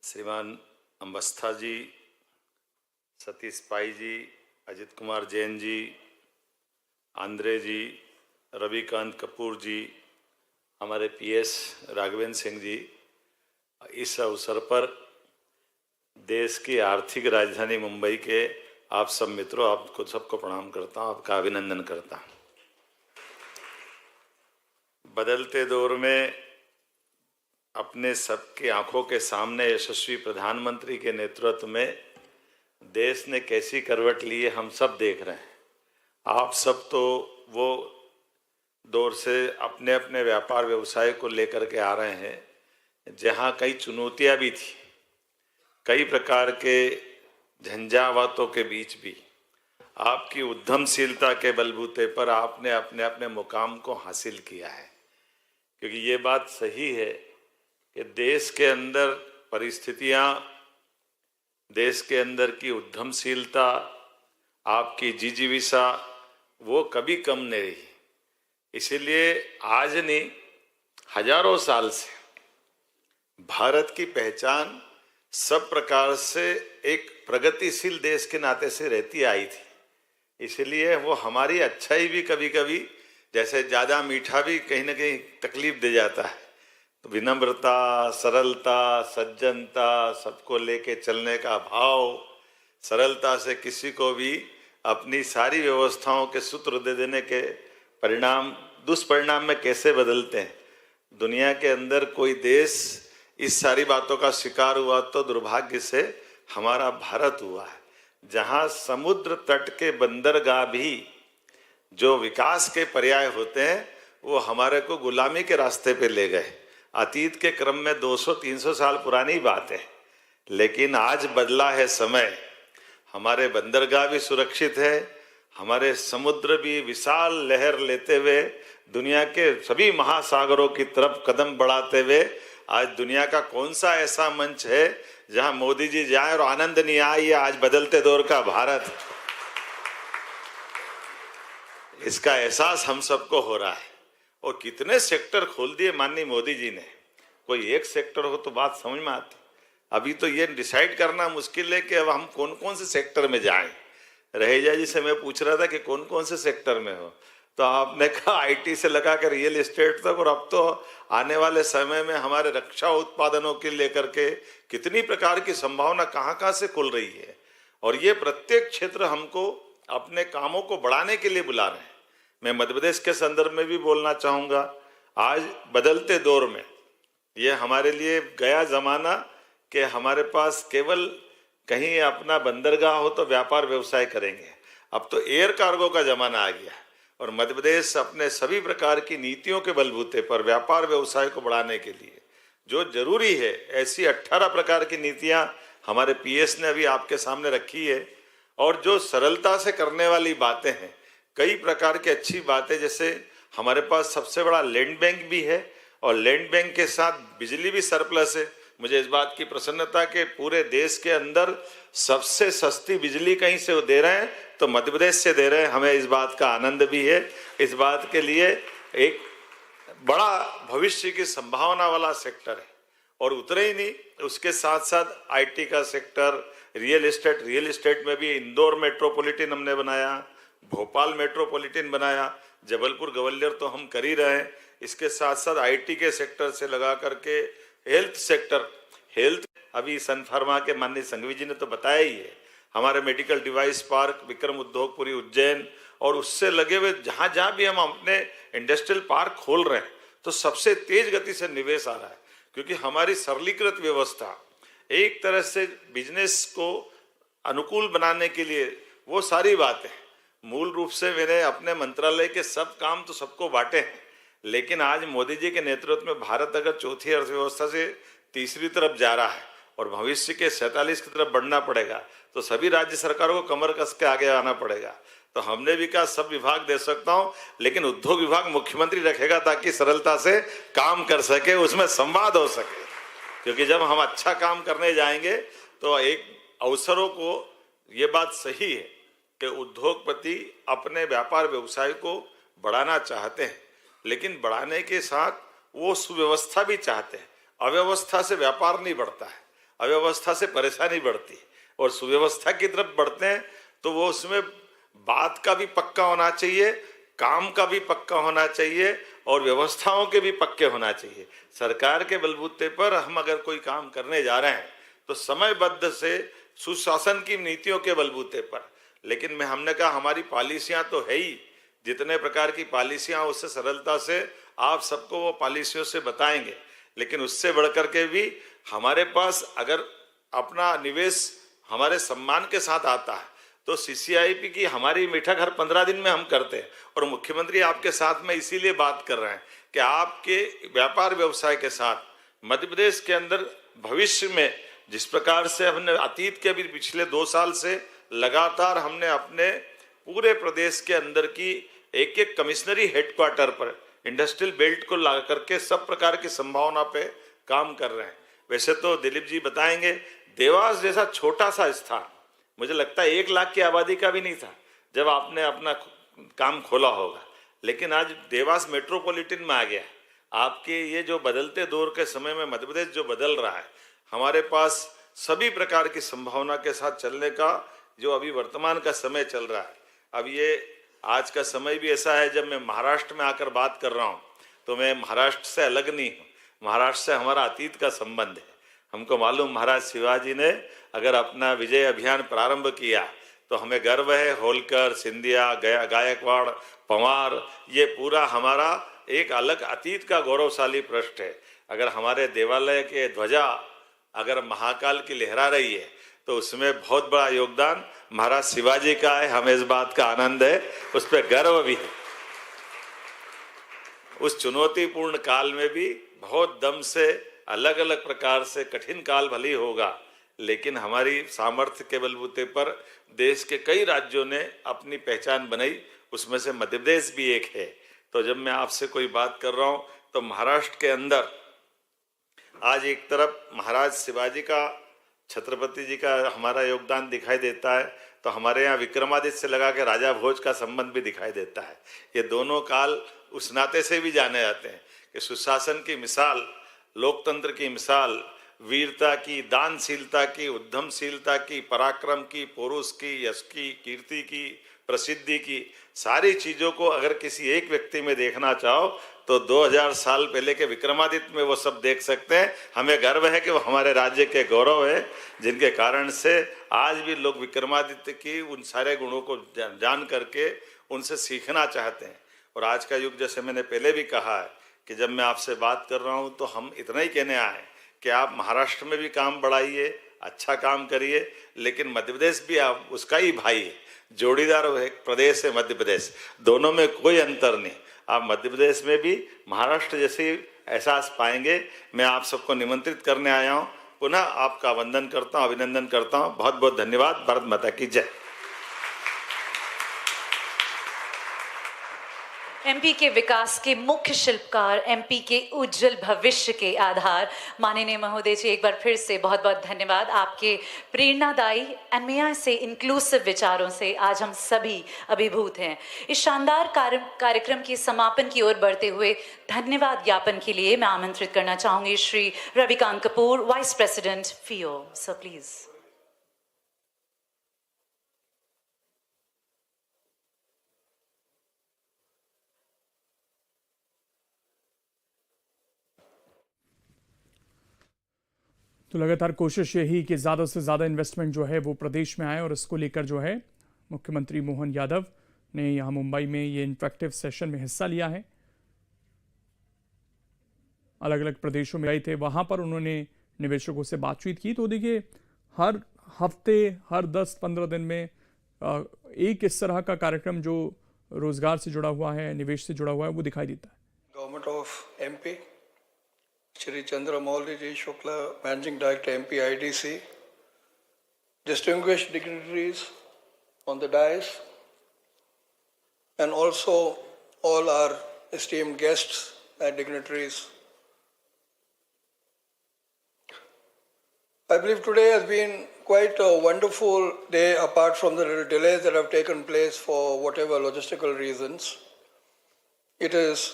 श्रीमान अम्बस्था जी, सतीश पाई जी, अजित कुमार जैन जी, आंद्रे जी, रविकांत कपूर जी, हमारे पीएस राघवेंद्र सिंह जी, इस अवसर पर देश की आर्थिक राजधानी मुंबई के आप सब मित्रों, आपको सबको प्रणाम करता हूँ, आपका अभिनंदन करता हूँ। बदलते दौर में अपने सबकी आंखों के सामने यशस्वी प्रधानमंत्री के नेतृत्व में देश ने कैसी करवट ली है, हम सब देख रहे हैं। आप सब तो वो दौर से अपने अपने व्यापार व्यवसाय को लेकर के आ रहे हैं जहां कई चुनौतियां भी थी, कई प्रकार के झंझावातों के बीच भी आपकी उद्यमशीलता के बलबूते पर आपने अपने अपने मुकाम को हासिल किया है। क्योंकि ये बात सही है कि देश के अंदर परिस्थितियां, देश के अंदर की उद्यमशीलता, आपकी जिजीविसा वो कभी कम नहीं रही। इसीलिए आज नहीं, हजारों साल से भारत की पहचान सब प्रकार से एक प्रगतिशील देश के नाते से रहती आई थी। इसलिए वो हमारी अच्छाई भी कभी कभी, जैसे ज़्यादा मीठा भी कहीं ना कहीं तकलीफ दे जाता है, तो विनम्रता, सरलता, सज्जनता, सबको लेके चलने का भाव, सरलता से किसी को भी अपनी सारी व्यवस्थाओं के सूत्र दे देने के परिणाम दुष्परिणाम में कैसे बदलते हैं। दुनिया के अंदर कोई देश इस सारी बातों का शिकार हुआ तो दुर्भाग्य से हमारा भारत हुआ है, जहां समुद्र तट के बंदरगाह भी जो विकास के पर्याय होते हैं वो हमारे को गुलामी के रास्ते पे ले गए। अतीत के क्रम में 200-300 साल पुरानी बात है, लेकिन आज बदला है समय। हमारे बंदरगाह भी सुरक्षित है, हमारे समुद्र भी विशाल लहर लेते हुए दुनिया के सभी महासागरों की तरफ कदम बढ़ाते हुए, आज दुनिया का कौन सा ऐसा मंच है जहां मोदी जी जाए और आनंद नहीं आए। ये आज बदलते दौर का भारत, इसका एहसास हम सबको हो रहा है। और कितने सेक्टर खोल दिए माननीय मोदी जी ने। कोई एक सेक्टर हो तो बात समझ में आती, अभी तो ये डिसाइड करना मुश्किल है कि अब हम कौन कौन से सेक्टर में जाएं। रहेजा जी से मैं पूछ रहा था कि कौन कौन से सेक्टर में हो, तो आपने कहा आईटी से लगा कर रियल एस्टेट तक, और अब तो आने वाले समय में हमारे रक्षा उत्पादनों के लेकर के कितनी प्रकार की संभावना कहाँ कहाँ से खुल रही है। और ये प्रत्येक क्षेत्र हमको अपने कामों को बढ़ाने के लिए बुला रहे हैं। मैं मध्य प्रदेश के संदर्भ में भी बोलना चाहूँगा। आज बदलते दौर में ये हमारे लिए गया जमाना कि हमारे पास केवल कहीं अपना बंदरगाह हो तो व्यापार व्यवसाय करेंगे। अब तो एयर कार्गो का जमाना आ गया और मध्य प्रदेश अपने सभी प्रकार की नीतियों के बलबूते पर व्यापार व्यवसाय को बढ़ाने के लिए जो जरूरी है, ऐसी 18 प्रकार की नीतियां हमारे पीएस ने अभी आपके सामने रखी है। और जो सरलता से करने वाली बातें हैं, कई प्रकार की अच्छी बातें, जैसे हमारे पास सबसे बड़ा लैंड बैंक भी है और लैंड बैंक के साथ बिजली भी सरप्लस है। मुझे इस बात की प्रसन्नता कि पूरे देश के अंदर सबसे सस्ती बिजली कहीं से वो दे रहे हैं तो मध्य प्रदेश से दे रहे हैं। हमें इस बात का आनंद भी है। इस बात के लिए एक बड़ा भविष्य की संभावना वाला सेक्टर है। और उतरे ही नहीं, उसके साथ साथ आईटी का सेक्टर, रियल एस्टेट में भी इंदौर मेट्रोपॉलिटन हमने बनाया, भोपाल मेट्रोपॉलिटन बनाया, जबलपुर ग्वालियर तो हम कर ही रहे हैं। इसके साथ साथ आईटी के सेक्टर से लगा करके हेल्थ सेक्टर, हेल्थ अभी सन फार्मा के माननीय संघवी जी ने तो बताया ही है। हमारे medical device park Vikram Udyogpuri Ujjain और उससे लगे हुए जहाँ जहाँ भी हम अपने इंडस्ट्रियल पार्क खोल रहे हैं तो सबसे तेज गति से निवेश आ रहा है। क्योंकि हमारी सरलीकृत व्यवस्था एक तरह से बिजनेस को अनुकूल बनाने के लिए वो सारी बातें, मूल रूप से मैंने अपने मंत्रालय के सब काम तो सबको बांटे हैं, लेकिन आज मोदी जी के नेतृत्व में भारत अगर चौथी अर्थव्यवस्था से तीसरी तरफ जा रहा है और भविष्य के 47 की तरफ बढ़ना पड़ेगा तो सभी राज्य सरकारों को कमर कस के आगे आना पड़ेगा। तो हमने भी कहा सब विभाग दे सकता हूं, लेकिन उद्योग विभाग मुख्यमंत्री रखेगा ताकि सरलता से काम कर सके, उसमें संवाद हो सके। क्योंकि जब हम अच्छा काम करने जाएंगे तो एक अवसरों को, ये बात सही है कि उद्योगपति अपने व्यापार व्यवसाय को बढ़ाना चाहते हैं, लेकिन बढ़ाने के साथ वो सुव्यवस्था भी चाहते हैं। अव्यवस्था से व्यापार नहीं बढ़ता है। अव्यवस्था से परेशानी बढ़ती है और सुव्यवस्था की तरफ बढ़ते हैं तो वो उसमें बात का भी पक्का होना चाहिए, काम का भी पक्का होना चाहिए और व्यवस्थाओं के भी पक्के होना चाहिए। सरकार के बलबूते पर हम अगर कोई काम करने जा रहे हैं तो समयबद्ध से सुशासन की नीतियों के बलबूते पर, लेकिन हमने कहा हमारी पॉलिसियां तो है ही, जितने प्रकार की पॉलिसियां उससे सरलता से आप सबको वो पॉलिसियों से बताएंगे, लेकिन उससे बढ़कर के भी हमारे पास अगर अपना निवेश हमारे सम्मान के साथ आता है तो सीसीआईपी की हमारी बैठक हर 15 दिन में हम करते हैं और मुख्यमंत्री आपके साथ में इसीलिए बात कर रहे हैं कि आपके व्यापार व्यवसाय के साथ मध्य प्रदेश के अंदर भविष्य में जिस प्रकार से हमने अतीत के भी पिछले 2 साल से लगातार हमने अपने पूरे प्रदेश के अंदर की एक एक कमिश्नरी हेडक्वार्टर पर इंडस्ट्रियल बेल्ट को ला करके सब प्रकार की संभावना पे काम कर रहे हैं। वैसे तो दिलीप जी बताएंगे, देवास जैसा छोटा सा स्थान मुझे लगता है 1 लाख की आबादी का भी नहीं था जब आपने अपना काम खोला होगा, लेकिन आज देवास मेट्रोपॉलिटन में आ गया है। आपके ये जो बदलते दौर के समय में मध्य प्रदेश जो बदल रहा है, हमारे पास सभी प्रकार की संभावना के साथ चलने का जो अभी वर्तमान का समय चल रहा है। अब ये आज का समय भी ऐसा है, जब मैं महाराष्ट्र में आकर बात कर रहा हूँ तो मैं महाराष्ट्र से अलग नहीं हूँ, महाराष्ट्र से हमारा अतीत का संबंध है। हमको मालूम महाराज शिवाजी ने अगर अपना विजय अभियान प्रारंभ किया तो हमें गर्व है। होलकर, सिंधिया, गायकवाड़, पंवार, ये पूरा हमारा एक अलग अतीत का गौरवशाली पृष्ठ है। अगर हमारे देवालय के ध्वजा अगर महाकाल की लहरा रही है तो उसमें बहुत बड़ा योगदान महाराज शिवाजी का है। हमें इस बात का आनंद है, उस पर गर्व भी है। उस चुनौतीपूर्ण काल में भी बहुत दम से अलग अलग प्रकार से कठिन काल भले होगा, लेकिन हमारी सामर्थ्य के बलबूते पर देश के कई राज्यों ने अपनी पहचान बनाई, उसमें से मध्य प्रदेश भी एक है। तो जब मैं आपसे कोई बात कर रहा हूं तो महाराष्ट्र के अंदर आज एक तरफ महाराज शिवाजी का, छत्रपति जी का हमारा योगदान दिखाई देता है, तो हमारे यहाँ विक्रमादित्य से लगा के राजा भोज का संबंध भी दिखाई देता है। ये दोनों काल उस नाते से भी जाने जाते हैं कि सुशासन की मिसाल, लोकतंत्र की मिसाल, वीरता की, दानशीलता की, उद्यमशीलता की, पराक्रम की, पौरुष की, यश की, कीर्ति की, प्रसिद्धि की, सारी चीज़ों को अगर किसी एक व्यक्ति में देखना चाहो तो 2000 साल पहले के विक्रमादित्य में वो सब देख सकते हैं। हमें गर्व है कि वो हमारे राज्य के गौरव है, जिनके कारण से आज भी लोग विक्रमादित्य की उन सारे गुणों को जान करके उनसे सीखना चाहते हैं। और आज का युग, जैसे मैंने पहले भी कहा है कि जब मैं आपसे बात कर रहा हूँ तो हम इतना ही कहने आए कि आप महाराष्ट्र में भी काम बढ़ाइए, अच्छा काम करिए, लेकिन मध्य प्रदेश भी आप उसका ही भाई है, जोड़ीदार प्रदेश है मध्य प्रदेश, दोनों में कोई अंतर नहीं। आप मध्य प्रदेश में भी महाराष्ट्र जैसे एहसास पाएंगे। मैं आप सबको निमंत्रित करने आया हूँ। पुनः आपका वंदन करता हूँ, अभिनंदन करता हूँ। बहुत बहुत धन्यवाद। भारत माता की जय। एमपी के विकास के मुख्य शिल्पकार, एमपी के उज्जवल भविष्य के आधार, माननीय महोदय जी, एक बार फिर से बहुत बहुत धन्यवाद। आपके प्रेरणादायी अन्मया से इंक्लूसिव विचारों से आज हम सभी अभिभूत हैं। इस शानदार कार्यक्रम के समापन की ओर बढ़ते हुए धन्यवाद ज्ञापन के लिए मैं आमंत्रित करना चाहूंगी Shri Ravikant Kapoor, vice president FIEO. So please. तो लगातार कोशिश यही कि ज़्यादा से ज़्यादा इन्वेस्टमेंट जो है वो प्रदेश में आए, और इसको लेकर जो है मुख्यमंत्री मोहन यादव ने यहाँ मुंबई में ये इंटरेक्टिव सेशन में हिस्सा लिया है। अलग अलग प्रदेशों में गए थे, वहाँ पर उन्होंने निवेशकों से बातचीत की। तो देखिए, हर हफ्ते, हर 10-15 दिन में एक इस तरह का कार्यक्रम जो रोजगार से जुड़ा हुआ है, निवेश से जुड़ा हुआ है, वो दिखाई देता है। Government of MP, Shri Chandramouli Ji Shukla, Managing Director MP IDC, distinguished dignitaries on the dais, and also all our esteemed guests and dignitaries. I believe today has been quite a wonderful day, apart from the little delays that have taken place for whatever logistical reasons. It is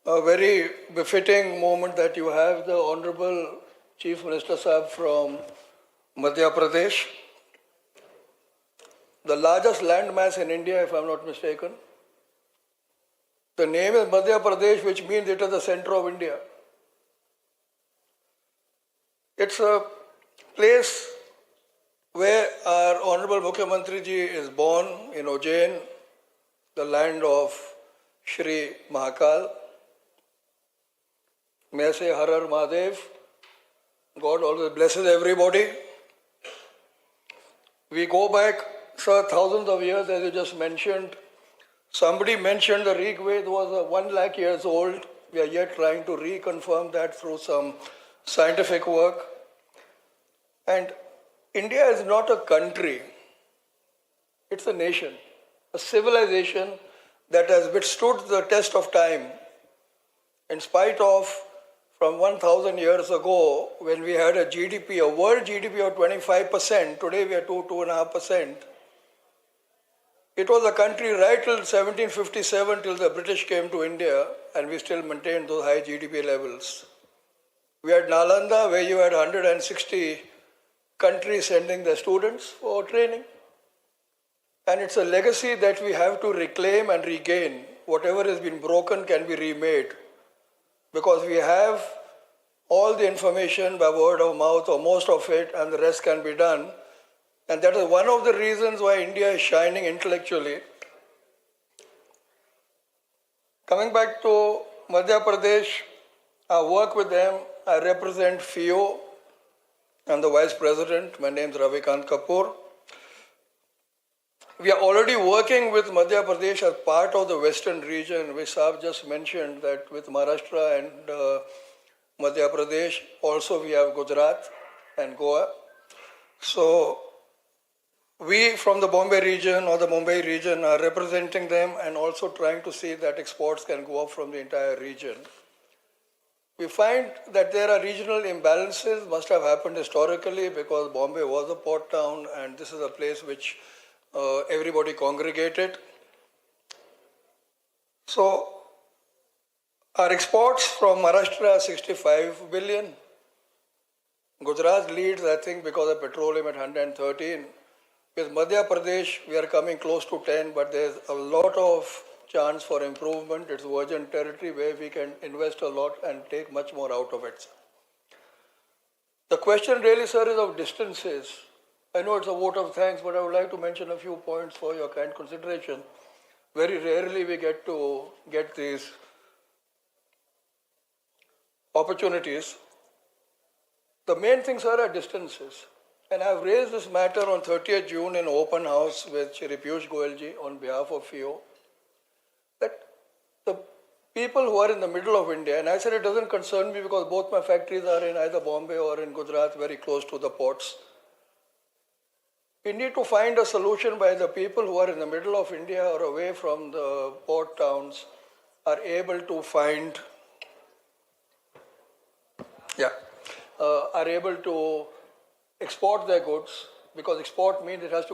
a very befitting moment that you have the Honorable Chief Minister Sahib from Madhya Pradesh. The largest landmass in India, if I'm not mistaken. The name is Madhya Pradesh, which means it is the center of India. It's a place where our Honorable Mukhyamantri ji is born in Ujjain, the land of Shri Mahakal. May I say Har Har Mahadev. God always blesses everybody. We go back, sir, thousands of years, as you just mentioned. Somebody mentioned the Rig Veda was 1 lakh years old. We are yet trying to reconfirm that through some scientific work. And India is not a country, it's a nation, a civilization that has withstood the test of time. In spite of, from 1,000 years ago, when we had a GDP, a world GDP of 25%, today we are 2.5%. It was a country right till 1757, till the British came to India, and we still maintained those high GDP levels. We had Nalanda, where you had 160 countries sending their students for training. And it's a legacy that we have to reclaim and regain. Whatever has been broken can be remade. Because we have all the information by word of mouth, or most of it, and the rest can be done. And that is one of the reasons why India is shining intellectually. Coming back to Madhya Pradesh, I work with them. I represent FIO. I'm the Vice President. My name is Ravikant Kapoor. We are already working with Madhya Pradesh as part of the western region, which Saab just mentioned, that with Maharashtra and Madhya Pradesh, also we have Gujarat and Goa. So we from the Bombay region or the Mumbai region are representing them and also trying to see that exports can go up from the entire region. We find that there are regional imbalances, must have happened historically because Bombay was a port town and this is a place which everybody congregated. So our exports from Maharashtra are 65 billion. Gujarat leads, I think, because of petroleum at 113. With Madhya Pradesh, we are coming close to 10, but there's a lot of chance for improvement. It's virgin territory where we can invest a lot and take much more out of it. The question really, sir, is of distances. I know it's a vote of thanks, but I would like to mention a few points for your kind consideration. Very rarely we get to get these opportunities. The main things are distances. And I've raised this matter on 30th June in open house with Shri Piyush Goyalji on behalf of FIO, that the people who are in the middle of India, and I said it doesn't concern me because both my factories are in either Bombay or in Gujarat, very close to the ports. We need to find a solution by the people who are in the middle of India or away from the port towns are able to find, are able to export their goods, because export means it has to